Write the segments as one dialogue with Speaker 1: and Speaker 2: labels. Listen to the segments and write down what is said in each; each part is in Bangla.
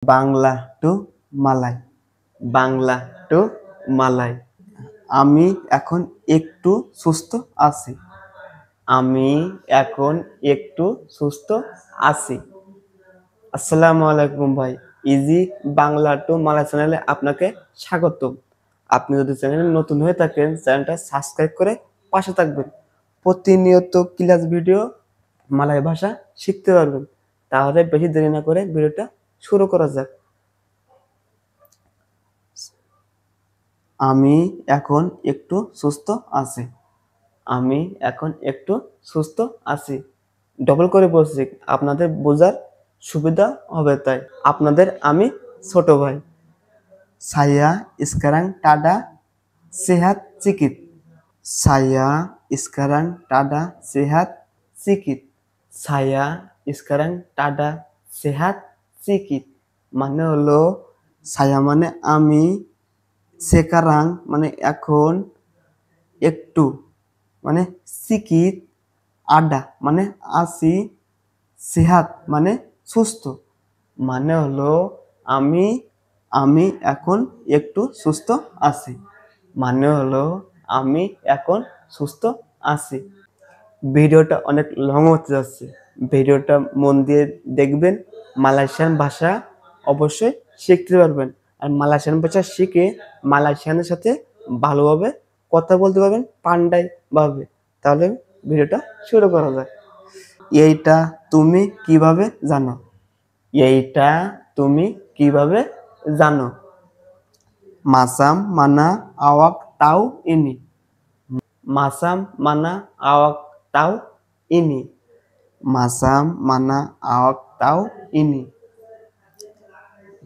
Speaker 1: বাংলা টু মালাই, বাংলা টু মালাই। আমি এখন একটু সুস্থ আছি, আমি এখন একটু সুস্থ আছি। আসসালামু আলাইকুম ভাই, ইজি বাংলা টু মালাই চ্যানেলে আপনাকে স্বাগতম। আপনি যদি চ্যানেলে নতুন হয়ে থাকেন, চ্যানেলটা সাবস্ক্রাইব করে পাশে থাকবেন। প্রতিনিয়ত ক্লাস ভিডিও মালয় ভাষা শিখতে পারবেন। তাহলে বেশি দেরি না করে ভিডিওটা শুরু করা যাক। আমি এখন একটু সুস্থ আছি, আমি এখন একটু সুস্থ আছি। ডবল করে বলছি, আপনাদের বোঝার সুবিধা হবে তাই। আপনাদের আমি ছোট ভাই। Saya sekarang tada sehat sikit. Saya sekarang tada sehat sikit. Saya sekarang tada sehat sikit মানে হলো saya মানে আমি, sekarang মানে এখন, একটু মানে sikit, ada মানে আছি, সেহাত মানে সুস্থ মানে হলো আমি আমি এখন একটু সুস্থ আছি মানে হলো আমি এখন সুস্থ আছি। ভিডিওটা অনেক লং হতে যাচ্ছে, ভিডিওটা মন দিয়ে দেখবেন। মালয়েশিয়ান ভাষা অবশ্যই শিখতে পারবেন, আর মালয়েশিয়ান ভাষা শিখে মালয়েশিয়ানের সাথে ভালোভাবে কথা বলতে পারবেন, পান্ডাই ভাবে। তাহলে ভিডিওটা শুরু করা যায়। এইটা তুমি কিভাবে জানো? এইটা তুমি কিভাবে জানো? Masam mana awak tahu ini? Masam mana awak tahu ini? Masam mana awak tahu ini?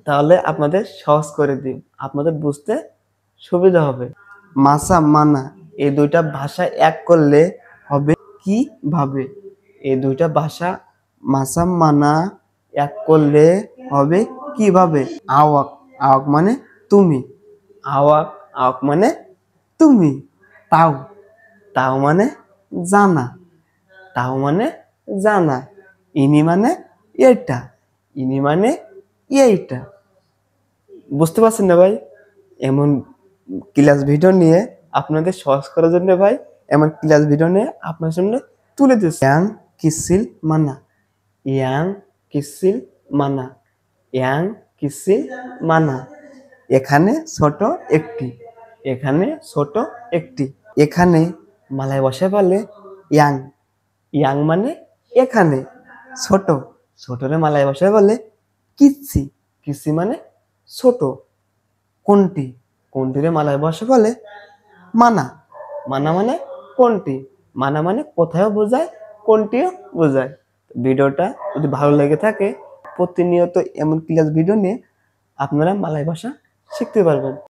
Speaker 1: তাহলে আপনাদের সহজ করে দিই, আপনাদের বুঝতে সুবিধা হবে। মাসাম মানা এই দুইটা ভাষা এক করলে হবে কিভাবে? এই দুইটা ভাষা মাসাম মানা এক করলে হবে কিভাবে? আওয়াক, আওয়াক মানে তুমি, আওয়াক, আওয়াক মানে তুমি। তাও, তাও মানে জানা, তাও মানে জানা। ইনি মানে এটা, ইনি মানে এইটা। বুঝতে পারছেন না ভাই? এমন ক্লাস ভিডিও নিয়ে আপনাদের সহজ করার জন্য ভাই এমন ক্লাস ভিডিও নিয়ে আপনার সামনে তুলে দিচ্ছি। ইয়াং কিসিল মানা, ইয়াং কিসিল মানা, ইয়াং কিসিল মানা। এখানে ছোট একটি, এখানে ছোট একটি। এখানে মালয় ভাষায় বলে ইয়াং, ইয়াং মানে এখানে। ছোট, ছোটরে মালয় ভাষায় বলে কিসি, কিসি মানে ছোট। কোনটি, কোনটিরে মালয় ভাষায় বলে মানা, মানা মানে কোনটি, মানা মানে কোথাও বোঝায়, কোনটিও বোঝায়। ভিডিওটা যদি ভালো লেগে থাকে, প্রতিনিয়ত এমন ক্লাস ভিডিও নিয়ে আপনারা মালয় ভাষা শিখতে পারবেন।